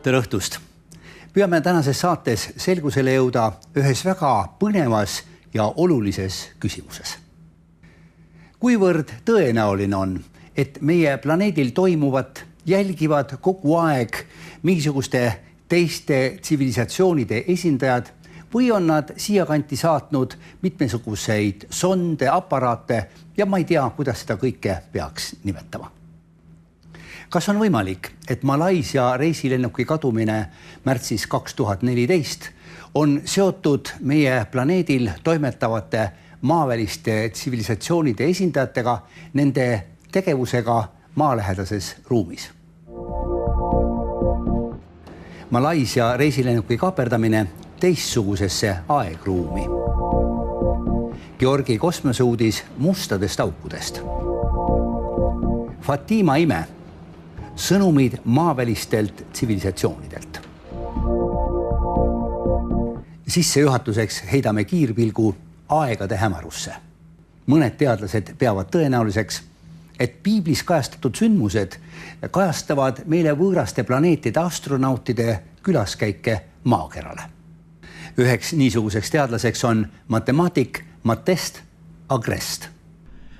Tere õhtust! Püüame tänases saates selgusele jõuda ühes väga põnevas ja olulises küsimuses. Kuivõrd tõenäoline on, et meie planeedil toimuvat jälgivad kogu aeg mingisuguste teiste tsivilisatsioonide esindajad või on nad siiakanti saatnud mitmesuguseid sonde, aparaate ja ma ei tea, kuidas seda kõike peaks nimetama. Kas on võimalik, et Malaisia reisilennuki kadumine märtsis 2014 on seotud meie planeedil toimetavate maaväliste tsivilisatsioonide esindajatega, nende tegevusega maalähedases ruumis? Malaisia reisilennuki kaaperdamine teistsugusesse aegruumi. Georgi kosmoseuudis mustadest aukudest. Fatima ime. Sõnumid maavälistelt tsivilisatsioonidelt. Sissejuhatuseks heidame kiirpilgu aegade hämarusse. Mõned teadlased peavad tõenäoliseks, et piiblis kajastatud sündmused kajastavad meile võõraste planeetide astronautide külaskäike maakerale. Üheks niisuguseks teadlaseks on matemaatik Matest Agrest.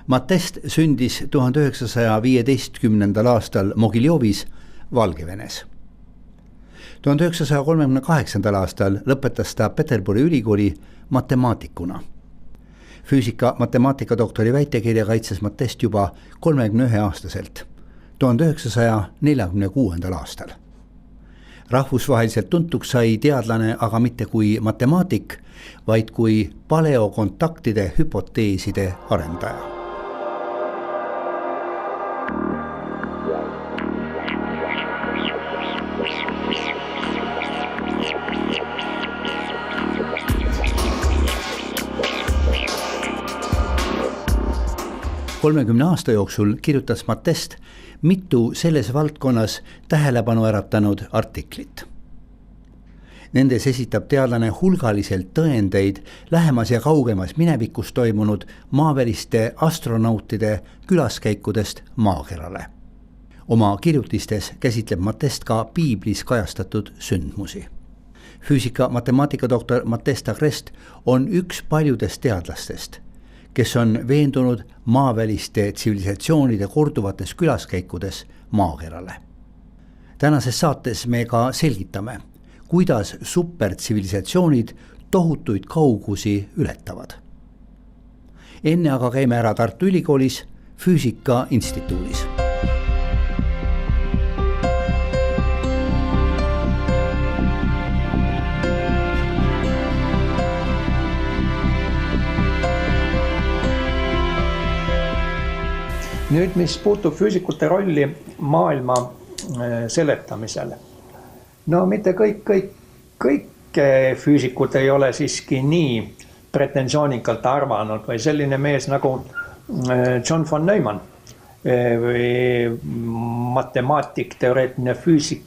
Matest sündis 1915. aastal Mogiljovis, Valgevenes. 1938. aastal lõpetas ta Peterburi ülikooli matemaatikuna. Füüsika matemaatika doktori väitekirja kaitses Matest juba 31-aastaselt, 1946. aastal. Rahvusvaheliselt tuntuks sai teadlane aga mitte kui matemaatik, vaid kui paleokontaktide hüpoteeside arendaja. Kolmekümne aasta jooksul kirjutas Matest mitu selles valdkonnas tähelepanu äratanud artiklit. Nendes esitab teadlane hulgaliselt tõendeid lähemas ja kaugemas minevikus toimunud maaväliste astronautide külaskäikudest maakerale. Oma kirjutistes käsitleb Matest ka piiblis kajastatud sündmusi. Füüsika matemaatika doktor Matest Agrest on üks paljudest teadlastest, kes on veendunud maaväliste tsivilisatsioonide korduvates külaskäikudes maakerale. Tänases saates me ka selgitame, kuidas supertsivilisatsioonid tohutuid kaugusi ületavad. Enne aga käime ära Tartu Ülikoolis Füüsika Instituudis. Nüüd, mis puutub füüsikute rolli maailma seletamisel. No mitte kõik füüsikud ei ole siiski nii pretensoonikalt arvanud või selline mees nagu John von Neumann või matemaatik, teoreetiline füüsik,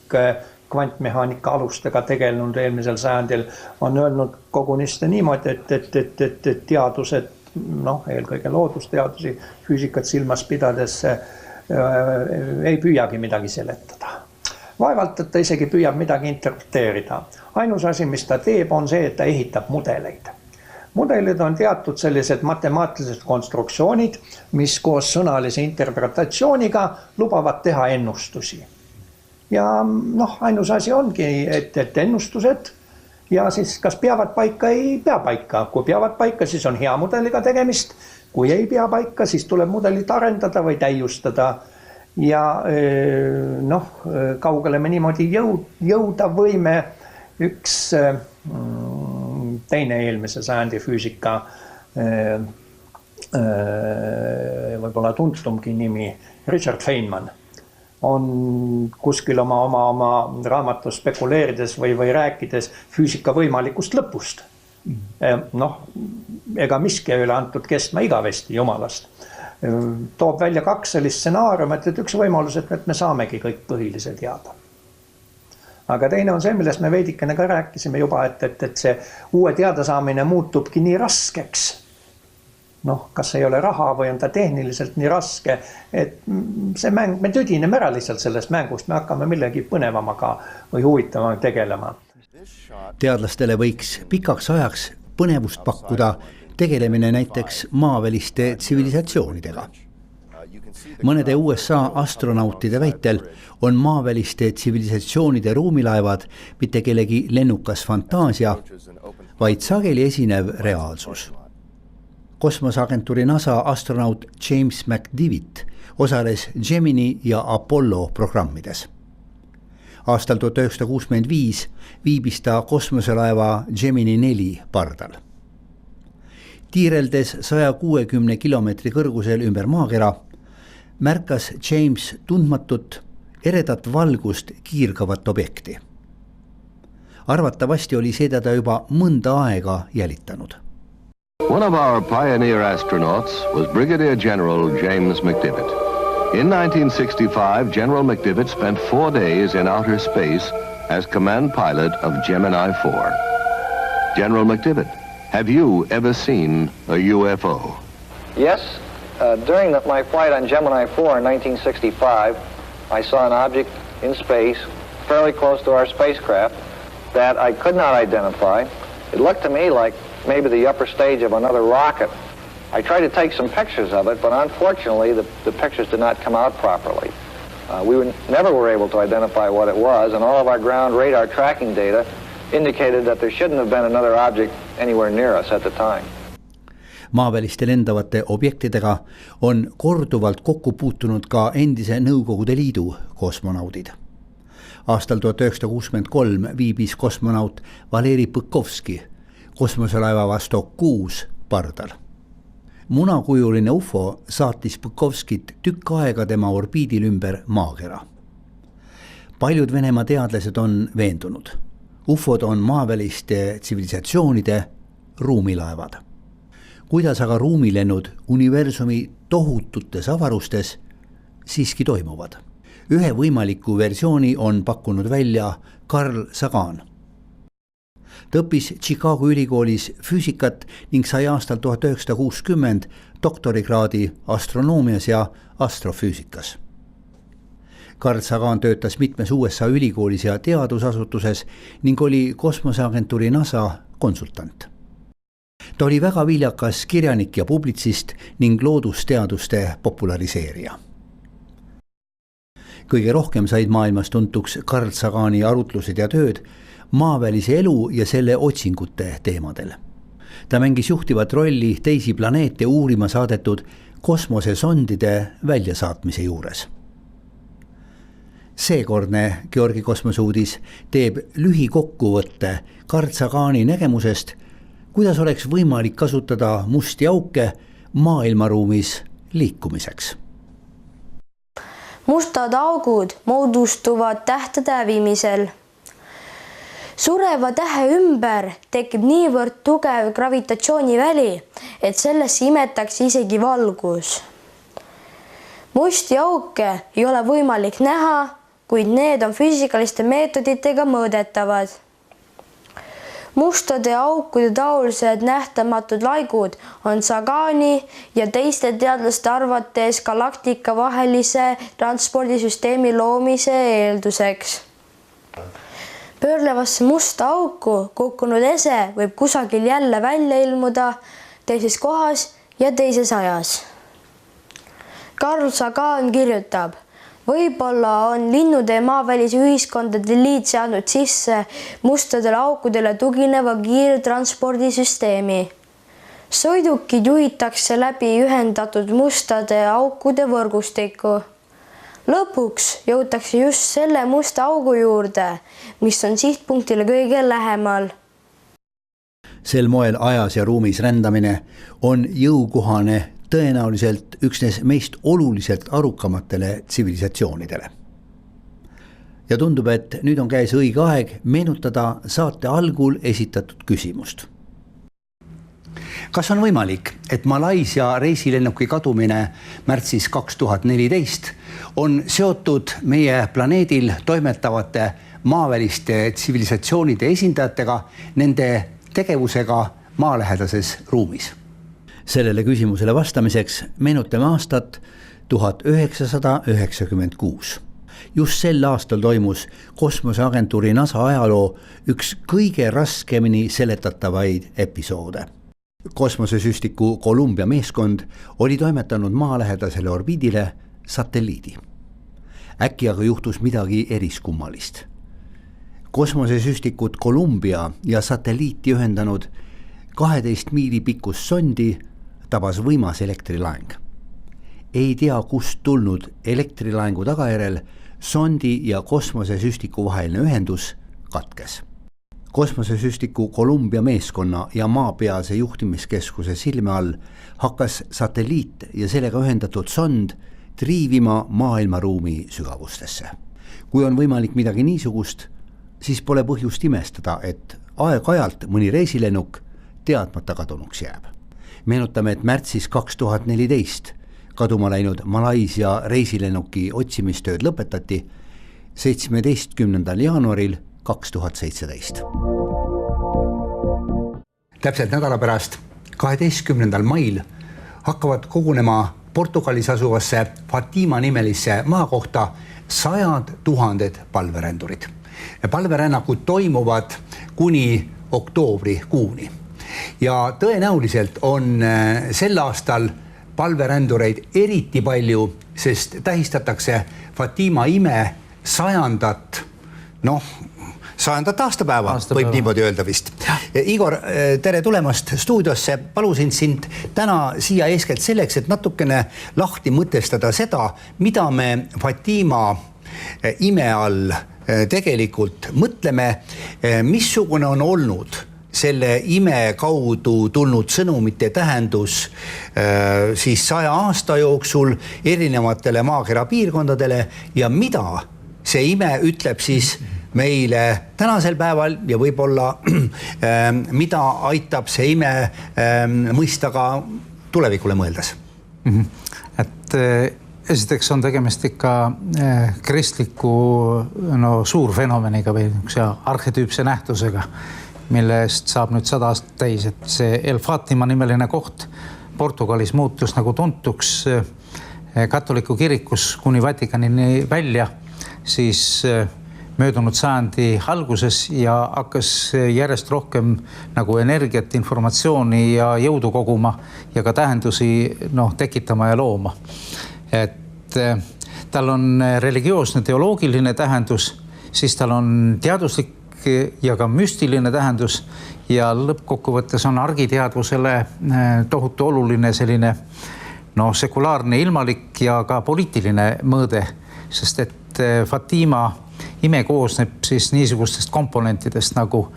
kvantmehaanika alustega tegelenud eelmisel sajandil on öelnud kogunisti niimoodi, et teadused, eelkõige loodusteadusi, füüsikat silmas pidades ei püüagi midagi seletada. Vaevalt, et ta isegi püüab midagi interpreteerida. Ainus asi, mis ta teeb, on see, et ta ehitab mudeleid. Mudelid on teatud sellised matemaatilised konstruktsioonid, mis koos sõnalise interpretatsiooniga lubavad teha ennustusi. Ja ainus asi ongi, et ennustused ja siis kas peavad paika, ei pea paika. Kui peavad paika, siis on hea mudeliga tegemist. Kui ei pea paika, siis tuleb mudelit arendada või täiustada. Ja kaugele me niimoodi jõuda võime. Üks teine eelmise sajandi füüsika, võib-olla tuntumgi nimi, Richard Feynman, on kuskil oma raamatus spekuleerides või rääkides füüsika võimalikust lõpust. Ega miski ei ole antud kestma igavesti jumalast. Toob välja kaks sellist stsenaariumit, et üks võimalus, et me saamegi kõik põhilise teada. Aga teine on see, millest me veidikene ka rääkisime juba, et see uue teadasaamine muutubki nii raskeks, noh, kas ei ole raha või on ta tehniliselt nii raske, et see mäng, me tüdineme ära lihtsalt sellest mängust, me hakkame millegi põnevamaga või huvitavaga tegelema. Teadlastele võiks pikaks ajaks põnevust pakkuda tegelemine näiteks maaväliste tsivilisatsioonidega. Mõnede USA astronautide väitel on maaväliste tsivilisatsioonide ruumilaevad mitte kellegi lennukas fantaasia, vaid sageli esinev reaalsus. Kosmoseagentuuri NASA astronaut James McDivitt osales Gemini ja Apollo programmides. Aastal 1965 viibis ta kosmoselaeva Gemini 4 pardal. Tiireldes 160 kilomeetri kõrgusel ümber maakera märkas James tundmatut eredat valgust kiirgavat objekti. Arvatavasti oli seda ta juba mõnda aega jälitanud. One of our pioneer astronauts was Brigadier General James McDivitt. In 1965, General McDivitt spent 4 days in outer space as command pilot of Gemini 4. General McDivitt, have you ever seen a UFO? Yes. During my flight on Gemini 4 in 1965, I saw an object in space fairly close to our spacecraft that I could not identify. It looked to me like maybe the upper stage of another rocket. I tried to take some pictures of it, but unfortunately the pictures did not come out properly. We never were able to identify what it was, and all of our ground radar tracking data indicated that there shouldn't have been another object anywhere near us at the time. Maaväliste lendavate objektidega on korduvalt kokku puutunud ka endise Nõukogude Liidu kosmonaudid. Aastal 1963 viibis kosmonaut Valeri Põkovski kosmoselaeva Vostok 6 pardal. Munakujuline UFO saatis Põkovskit tükk aega tema orbiidil ümber maakera. Paljud Venemaa teadlased on veendunud. UFOd on maaväliste tsivilisatsioonide ruumilaevad. Kuidas aga ruumilennud universumi tohututes avarustes siiski toimuvad. Ühe võimaliku versiooni on pakkunud välja Carl Sagan. Ta õppis Chicago ülikoolis füüsikat ning sai aastal 1960 doktorikraadi astronoomias ja astrofüüsikas. Carl Sagan töötas mitmes USA ülikoolis ja teadusasutuses ning oli kosmoseagentuuri NASA konsultant. Ta oli väga viljakas kirjanik ja publitsist ning loodusteaduste populariseerija. Kõige rohkem said maailmas tuntuks Carl Sagani arutlused ja tööd maavälise elu ja selle otsingute teemadel. Ta mängis juhtivat rolli teisi planeete uurima saadetud kosmosesondide väljasaatmise juures. Seekordne Georgi kosmoseuudis teeb lühikokkuvõtte Carl Sagani nägemusest, kuidas oleks võimalik kasutada musti auke maailmaruumis liikumiseks. Mustad augud moodustuvad tähtede hävimisel. Sureva tähe ümber tekib niivõrd tugev gravitatsiooniväli, et sellesse imetakse isegi valgus. Musti auke ei ole võimalik näha, kuid need on füüsikaliste meetoditega mõõdetavad. Mustade aukude taolised nähtamatud laigud on Sagani ja teiste teadlaste arvates galaktika vahelise transpordisüsteemi loomise eelduseks. Pöörlevasse musta auku kukkunud ese võib kusagil jälle välja ilmuda teises kohas ja teises ajas. Carl Sagan kirjutab, võib-olla on linnude ja maavälise ühiskondade liit seadnud sisse mustadele aukudele tugineva kiirtranspordisüsteemi. Sõidukid juhitakse läbi ühendatud mustade aukude võrgustikku. Lõpuks jõutakse just selle musta augu juurde, mis on sihtpunktile kõige lähemal. Sel moel ajas ja ruumis rändamine on jõukohane tõenäoliselt üksnes meist oluliselt arukamatele tsivilisatsioonidele. Ja tundub, et nüüd on käes õige aeg meenutada saate algul esitatud küsimust. Kas on võimalik, et Malaisia reisilennuki kadumine märtsis 2014 on seotud meie planeedil toimetavate maaväliste tsivilisatsioonide esindajatega nende tegevusega maalähedases ruumis? Sellele küsimusele vastamiseks meenutame aastat 1996. Just sel aastal toimus kosmoseagentuuri NASA ajaloo üks kõige raskemini seletatavaid episoode. Kosmosesüstiku Columbia meeskond oli toimetanud maalähedasele orbiidile satelliidi. Äkki aga juhtus midagi eriskummalist. Kosmosesüstikut Columbia ja satelliiti ühendanud 12 miili pikkus sondi tabas võimas elektrilaeng. Ei tea, kust tulnud elektrilaengu tagajärjel sondi ja kosmosesüstiku vaheline ühendus katkes. Kosmosesüstiku Columbia meeskonna ja maapealse juhtimiskeskuse silme all hakkas satelliit ja sellega ühendatud sond triivima maailmaruumi sügavustesse. Kui on võimalik midagi niisugust, siis pole põhjust imestada, et aeg-ajalt mõni reisilennuk teadmata kadunuks jääb. Meenutame, et märtsis 2014 kaduma läinud Malaisia reisilennuki otsimistööd lõpetati 17. jaanuaril 2017. Täpselt nädala pärast, 12. mail hakkavad kogunema Portugalis asuvasse Fatima nimelisse maakohta 100 000 palverändurid. Palverännakud toimuvad kuni oktoobrikuuni. Ja tõenäoliselt on sel aastal palverändureid eriti palju, sest tähistatakse Fatima ime 100. aastapäeva, võib niimoodi öelda vist. Igor, tere tulemast stuudiosse. Palusin sind täna siia eeskätt selleks, et natukene lahti mõtestada seda, mida me Fatima ime all tegelikult mõtleme, missugune on olnud selle ime kaudu tulnud sõnumite tähendus siis 100 aasta jooksul erinevatele maakera piirkondadele ja mida see ime ütleb siis meile tänasel päeval ja võib-olla mida aitab see ime mõista ka tulevikule mõeldes. Et esiteks on tegemist ikka kristliku suurfenomeniga või arhetüüpse nähtusega, millest saab nüüd 100 aastat täis, et see El Fatima nimeline koht Portugalis muutus nagu tuntuks katoliku kirikus kuni Vatikanini välja, siis möödunud sajandi alguses ja hakkas järjest rohkem nagu energiat, informatsiooni ja jõudu koguma ja ka tähendusi tekitama ja looma. Et tal on religioosne teoloogiline tähendus, siis tal on teaduslik ja ka müstiline tähendus ja lõppkokkuvõttes on argiteadvusele tohutu oluline selline sekulaarne ilmalik ja ka poliitiline mõõde, sest et Fatima ime koosneb siis niisugustest komponentidest nagu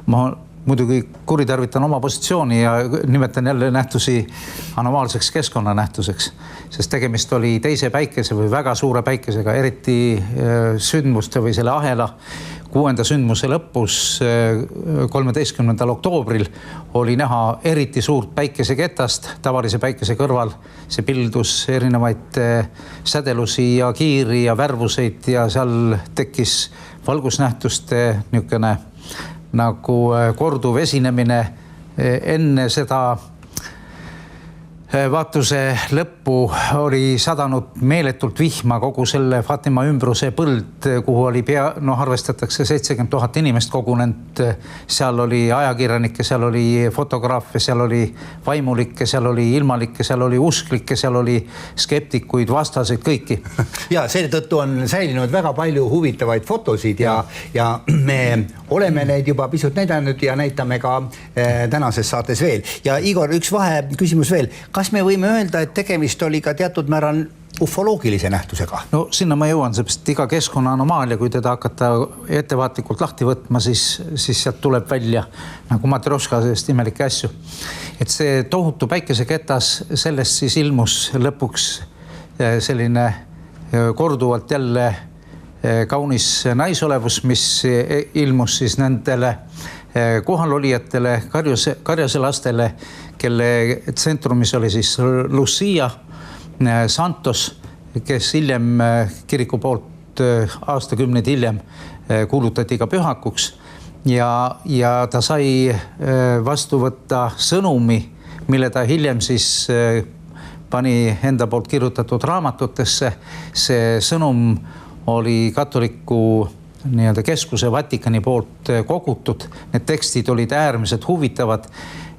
ma muidugi kuritarvitan oma positsiooni ja nimetan jälle nähtusi anomaalseks keskkonnanähtuseks, sest tegemist oli teise päikese või väga suure päikesega, eriti sündmuste või selle ahela 6. sündmuse lõpus 13. oktoobril oli näha eriti suurt päikeseketast tavalise päikese kõrval. See pildus erinevaid sädelusi ja kiiri ja värvuseid ja seal tekkis valgusnähtuste niisugune nagu korduv esinemine. Enne seda vaatuse lõppu oli sadanud meeletult vihma kogu selle Fatima ümbruse põld, kuhu oli arvestatakse 70 000 inimest kogunenud. Seal oli ajakirjanikke, seal oli fotograafe, seal oli vaimulikke, seal oli ilmalikke, seal oli usklikke, seal oli skeptikuid, vastaseid, kõiki. Ja seetõttu on säilinud väga palju huvitavaid fotosid ja me oleme neid juba pisut näidanud ja näitame ka tänases saates veel. Ja Igor, üks vaheküsimus veel. Kas me võime öelda, et tegemist oli ka teatud määral ufoloogilise nähtusega? No sinna ma jõuan, seepärast iga keskkonna anomaalia, kui teda hakata ettevaatlikult lahti võtma, siis sealt tuleb välja nagu Matrjoška sellest imelikke asju. Et see tohutu päikeseketas, sellest siis ilmus lõpuks selline korduvalt jälle kaunis naisolevus, mis ilmus siis nendele kohalolijatele, karjase lastele, kelle tsentrumis oli siis Lucia Santos, kes hiljem kiriku poolt aastakümneid hiljem kuulutati ka pühakuks ja ta sai vastu võtta sõnumi mille ta hiljem siis pani enda poolt kirjutatud raamatutesse. See sõnum oli katoliku nii-öelda keskuse Vatikani poolt kogutud. Need tekstid olid äärmiselt huvitavad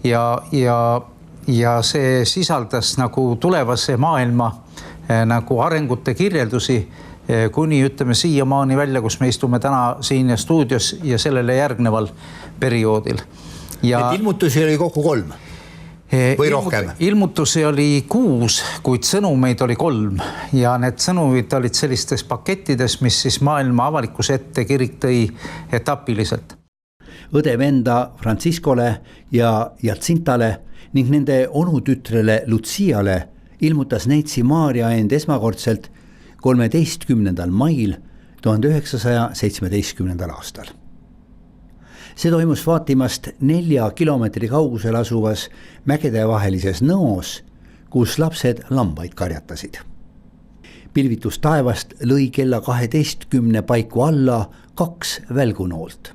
ja see sisaldas nagu tulevase maailma nagu arengute kirjeldusi kuni ütleme siiamaani välja, kus me istume täna siin stuudios ja sellele järgneval perioodil. Et ilmutusi oli kokku 3 või rohkem? Ilmutusi oli 6, kuid sõnumeid oli 3 ja need sõnumid olid sellistes pakettides, mis siis maailma avalikkuse ette kirik tõi etapiliselt. Õde venda Franciscole ja Jacintale ning nende onutütrele Luciale ilmutas neitsi Maarja end esmakordselt 13. mail 1917. aastal. See toimus Faatimast 4 kilomeetri kaugusel asuvas mägedevahelises nõos, kus lapsed lambaid karjatasid. Pilvitus taevast lõi kella 12 paiku alla 2 välgunoolt.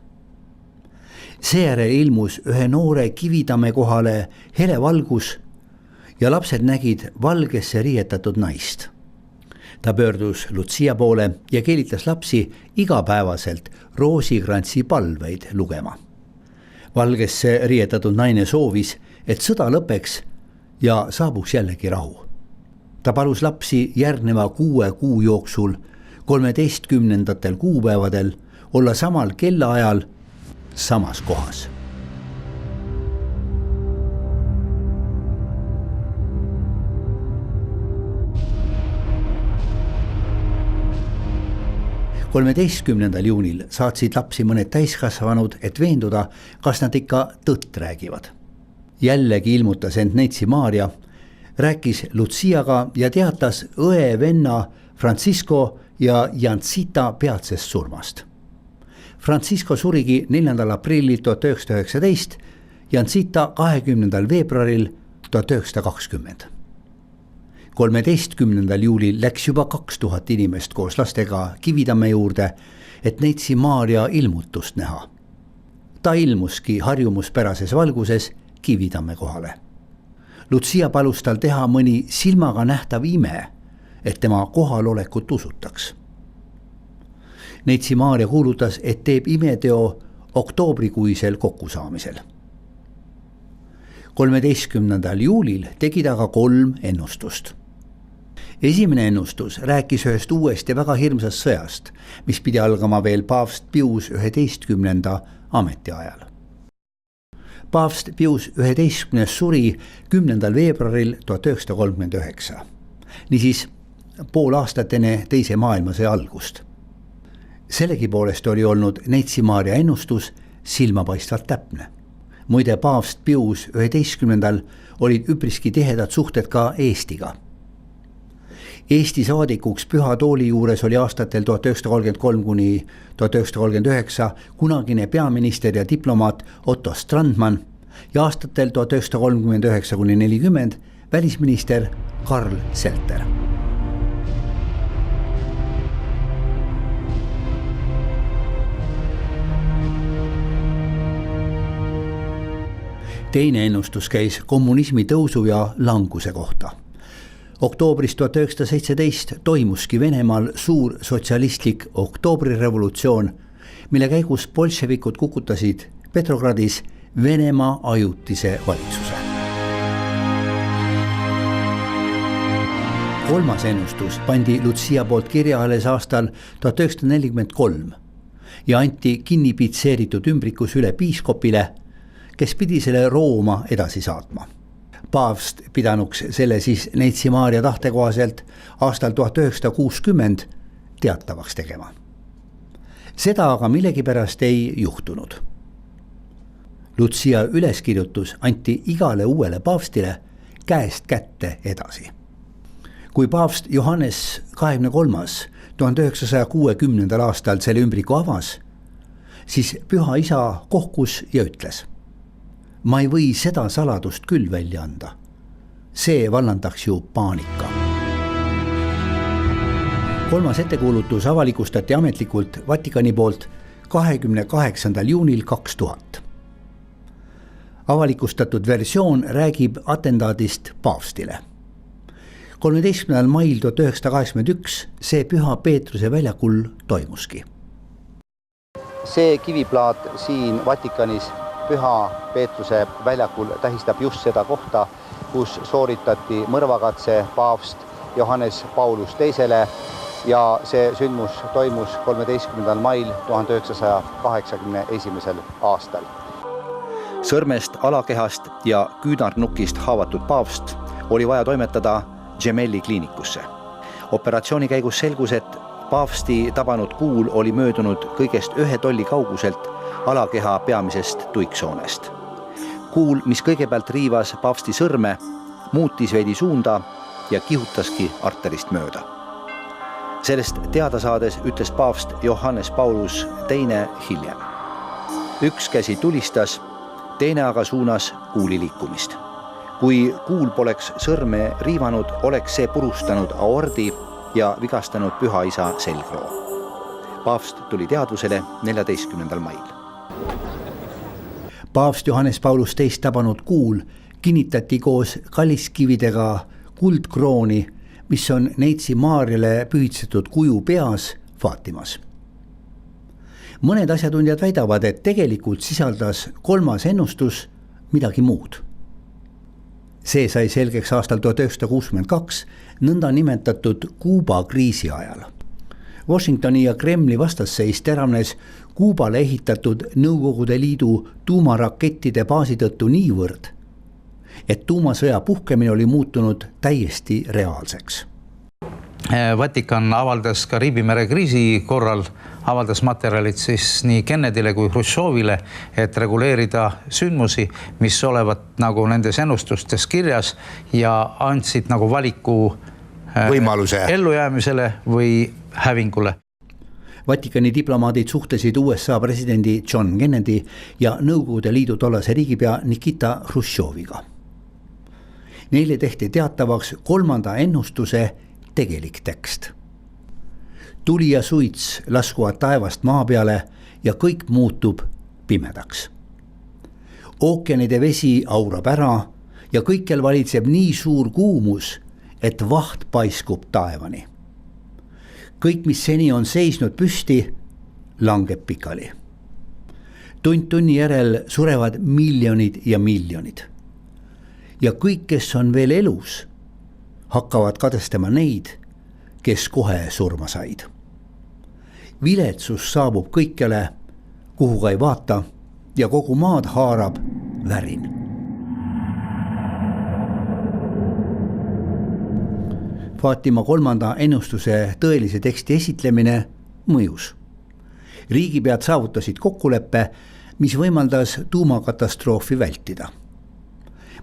Seejärel ilmus ühe noore Kivitamme kohale hele valgus ja lapsed nägid valgesse riietatud naist. Ta pöördus Lucia poole ja keelitas lapsi igapäevaselt roosikrantsi palveid lugema. Valgesse riietatud naine soovis, et sõda lõpeks ja saabuks jällegi rahu. Ta palus lapsi järgneva 6 kuu jooksul 13. kuupäevadel olla samal kellaajal samas kohas. juunil saatsid lapsi mõned täiskasvanud, et veenduda, kas nad ikka tõtt räägivad. Jällegi ilmutas end neitsi Maarja, rääkis Luciaga ja teatas õe venna Francisco ja Jancita peatsest surmast. Francisco surigi 4. aprillil 1919, Jancita 20. veebruaril 1920. 13. juulil läks juba 2000 inimest koos lastega Kivitamme juurde, et neitsi Maarja ilmutust näha. Ta ilmuski harjumuspärases valguses Kivitamme kohale. Lucia palus tal teha mõni silmaga nähtav ime, et tema kohalolekut usutaks. Neitsi Maarja kuulutas, et teeb imeteo oktoobrikuisel kokkusaamisel. 13. juulil tegi ta ka 3 ennustust. Esimene ennustus rääkis ühest uuest ja väga hirmsast sõjast, mis pidi algama veel paavst Pius 11. ametiajal. Paavst Pius 11. suri 10. veebruaril 1939, niisiis pool aastat enne teise maailmasõja algust. Sellegipoolest oli olnud neitsi Maarja ennustus silmapaistvalt täpne. Muide, paavst Pius 11. olid üpriski tihedad suhted ka Eestiga. Eesti saadikuks Püha Tooli juures oli aastatel 1933 kuni 1939 kunagine peaminister ja diplomaat Otto Strandman ja aastatel 1939 kuni 40 välisminister Karl Selter. Teine ennustus käis kommunismi tõusu ja languse kohta. Oktoobris 1917 toimuski Venemaal suur sotsialistlik oktoobrirevolutsioon, mille käigus bolševikud kukutasid Petrogradis Venemaa ajutise valitsuse. 3. ennustus pandi Lucia poolt kirja alles aastal 1943 ja anti kinnipitseeritud ümbrikus üle piiskopile, kes pidi selle Rooma edasi saatma. Paavst pidanuks selle siis neitsi Maarja tahte kohaselt aastal 1960 teatavaks tegema. Seda aga millegipärast ei juhtunud. Lucia üleskirjutus anti igale uuele paavstile käest kätte edasi. Kui paavst Johannes 23. 1960. aastal selle ümbriku avas, siis Püha Isa kohkus ja ütles: ma ei või seda saladust küll välja anda. See vallandaks ju paanika. 3. ettekuulutus avalikustati ametlikult Vatikani poolt 28. juunil 2000. Avalikustatud versioon räägib atendaadist paavstile. 13. mail 1981 see Püha Peetruse väljakul toimuski. See kiviplaat siin Vatikanis Püha Peetruse väljakul tähistab just seda kohta, kus sooritati mõrvakatse paavst Johannes Paulus II ja see sündmus toimus 13. mail 1981. aastal. Sõrmest, alakehast ja küünarnukist haavatud paavst oli vaja toimetada Gemelli kliinikusse. Operatsiooni käigus selgus, et paavsti tabanud kuul oli möödunud kõigest 1 tolli kauguselt alakeha peamisest tuiksoonest. Kuul, mis kõigepealt riivas paavsti sõrme, muutis veidi suunda ja kihutaski arterist mööda. Sellest teada saades ütles paavst Johannes Paulus II hiljem. Üks käsi tulistas, teine aga suunas kuuli liikumist. Kui kuul poleks sõrme riivanud, oleks see purustanud aordi ja vigastanud Püha Isa selgroo. Paavst tuli teadvusele 14. mail. Paavst Johannes Paulus II tabanud kuul kinnitati koos kalliskividega kuldkrooni, mis on Neitsi Maarjale pühitsetud kuju peas Faatimas. Mõned asjatundjad väidavad, et tegelikult sisaldas 3. ennustus midagi muud. See sai selgeks aastal 1962 nõnda nimetatud Kuuba kriisi ajal. Washingtoni ja Kremli vastasseis teravnes Kuubale ehitatud Nõukogude Liidu tuumarakettide baasi tõttu niivõrd, et tuumasõja puhkemine oli muutunud täiesti reaalseks. Vatikan avaldas Kariibi mere kriisi korral avaldas materjalid siis nii Kennedyle kui Hruštšovile, et reguleerida sündmusi, mis olevat nagu nendes ennustustes kirjas ja andsid nagu valiku võimaluse ellujäämisele või hävingule. Vatikani diplomaadid suhtlesid USA presidendi John Kennedy ja Nõukogude Liidu tollase riigipea Nikita Hruštšoviga. Neile tehti teatavaks 3. ennustuse tegelik tekst. Tuli ja suits laskuvad taevast maa peale ja kõik muutub pimedaks. Ookeanide vesi aurab ära ja kõikjal valitseb nii suur kuumus, et vaht paiskub taevani. Kõik, mis seni on seisnud püsti, langeb pikali. Tund tunni järel surevad miljonid ja miljonid. Ja kõik, kes on veel elus, hakkavad kadestama neid, kes kohe surma said. Viletsus saabub kõikjale, kuhu ka ei vaata, ja kogu maad haarab värin. Faatima 3. ennustuse tõelise teksti esitlemine mõjus. Riigipead saavutasid kokkuleppe, mis võimaldas tuumakatastroofi vältida.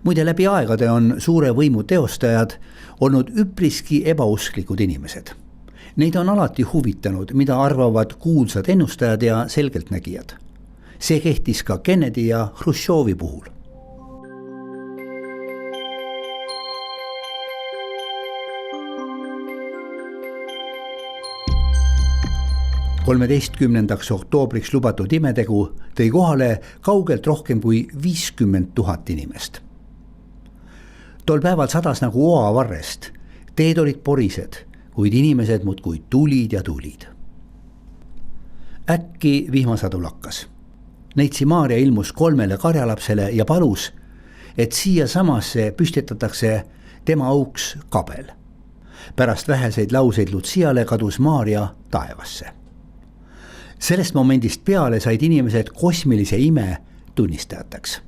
Muide, läbi aegade on suure võimu teostajad olnud üpriski ebausklikud inimesed. Neid on alati huvitanud, mida arvavad kuulsad ennustajad ja selgeltnägijad. See kehtis ka Kennedy ja Hruštšovi puhul. ...13. oktoobriks lubatud imetegu tõi kohale kaugelt rohkem kui 50 000 inimest. Tol päeval sadas nagu oavarrest, teed olid porised, kuid inimesed muudkui tulid ja tulid. Äkki vihmasadu lakkas. Neitsi Maarja ilmus 3 karjalapsele ja palus, et siia samasse püstitatakse tema auks kabel. Pärast väheseid lauseid Lutsiale kadus Maarja taevasse. Sellest momendist peale said inimesed kosmilise ime tunnistajateks.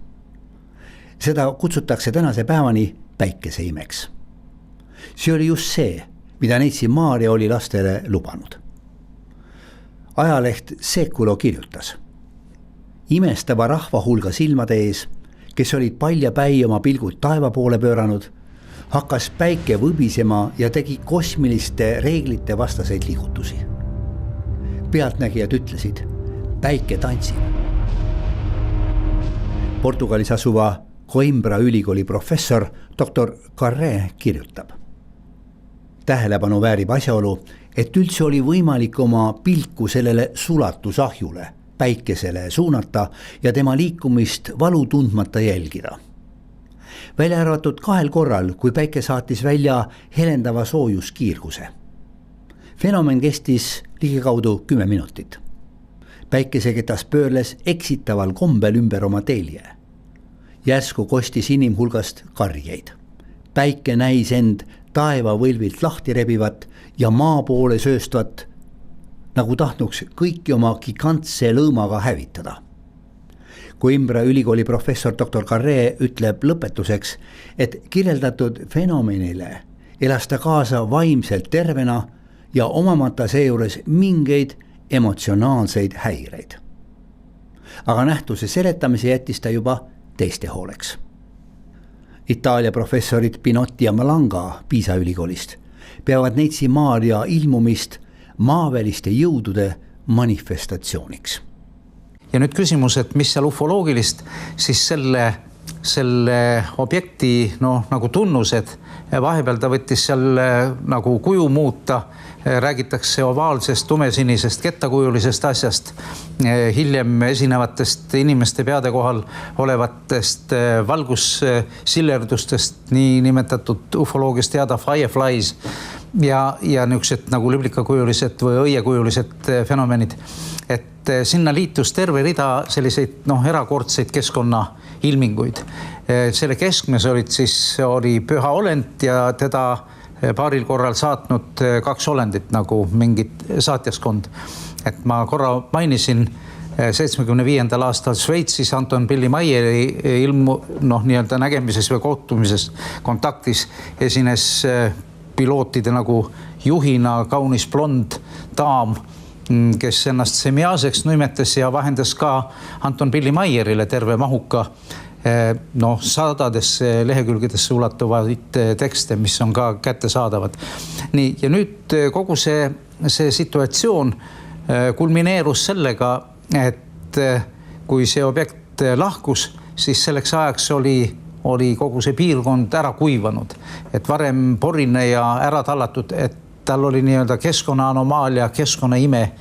Seda kutsutakse tänase päevani päikeseimeks. See oli just see, mida Neitsi Maarja oli lastele lubanud. Ajaleht Sekulo kirjutas. Imestava rahva hulga silmade ees, kes olid paljapäi oma pilgud taeva poole pööranud, hakkas päike võbisema ja tegi kosmiliste reeglite vastaseid liigutusi. Pealtnägijad ütlesid, päike tantsib. Portugalis asuva Coimbra ülikooli professor Dr. Carré kirjutab. Tähelepanu väärib asjaolu, et üldse oli võimalik oma pilku sellele sulatusahjule, päikesele suunata ja tema liikumist valu tundmata jälgida. Välja arvatud 2 korral, kui päike saatis välja helendava soojuskiirguse. Fenomen kestis ligikaudu 10 minutit. Päikeseketas pöörles eksitaval kombel ümber oma telje. Järsku kostis inimhulgast karjeid. Päike näis end taeva võlvilt lahti rebivat ja maa poole sööstvat, nagu tahtnuks kõiki oma gigantse lõõmaga hävitada. Coimbra ülikooli professor Dr. Carré ütleb lõpetuseks, et kirjeldatud fenomenile elas ta kaasa vaimselt tervena ja omamata seejuures mingeid emotsionaalseid häireid. Aga nähtuse seletamise jättis ta juba teiste hooleks. Itaalia professorid Pinotti ja Malanga Piisa ülikoolist peavad Neitsi Maarja ilmumist maaväliste jõudude manifestatsiooniks. Ja nüüd küsimus, et mis seal ufoloogilist, siis selle objekti nagu tunnused, vahepeal ta võttis seal nagu kuju muuta, räägitakse ovaalsest, tumesinisest, kettakujulisest asjast, hiljem esinevatest inimeste peade kohal olevatest valgussillerdustest, nii nimetatud ufoloogiast teada fireflies ja niisugused nagu lüblikakujulised või õiekujulised fenomenid. Et sinna liitus terve rida selliseid erakordseid keskkonnailminguid. Selle keskmes oli püha olend ja teda paaril korral saatnud 2 olendit nagu mingid saatjaskond. Et ma korra mainisin 75. aastal Šveitsis Anton Billy Meieri nii-öelda nägemises või kohtumises kontaktis esines pilootide nagu juhina kaunis blond daam, kes ennast semiaaseks nimetas ja vahendas ka Anton Billy Meierile terve mahuka sadadesse lehekülgedesse ulatuvaid tekste, mis on ka kättesaadavad. Nii, ja nüüd kogu see situatsioon kulmineerus sellega, et kui see objekt lahkus, siis selleks ajaks oli kogu see piirkond ära kuivanud. Et varem porine ja ära tallatud, et tal oli nii-öelda keskkonna anomaalia, keskkonna ime,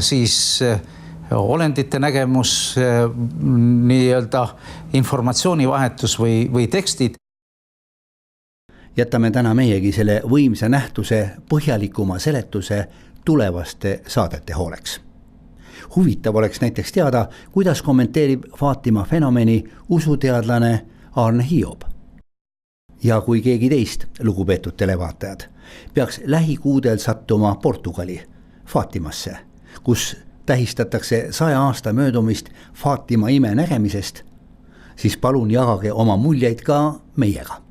siis olendite nägemus, nii-öelda informatsioonivahetus või tekstid. Jätame täna meiegi selle võimsa nähtuse põhjalikuma seletuse tulevaste saadete hooleks. Huvitav oleks näiteks teada, kuidas kommenteerib Faatima fenomeni usuteadlane Arne Hiob. Ja kui keegi teist, lugupeetud televaatajad, peaks lähikuudel sattuma Portugali, Faatimasse, kus tähistatakse 100 aasta möödumist Faatima ime nägemisest, siis palun jagage oma muljeid ka meiega.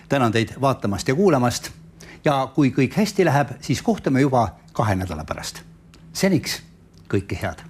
Tänan teid vaatamast ja kuulamast ja kui kõik hästi läheb, siis kohtume juba 2 nädala pärast. Seniks kõike head!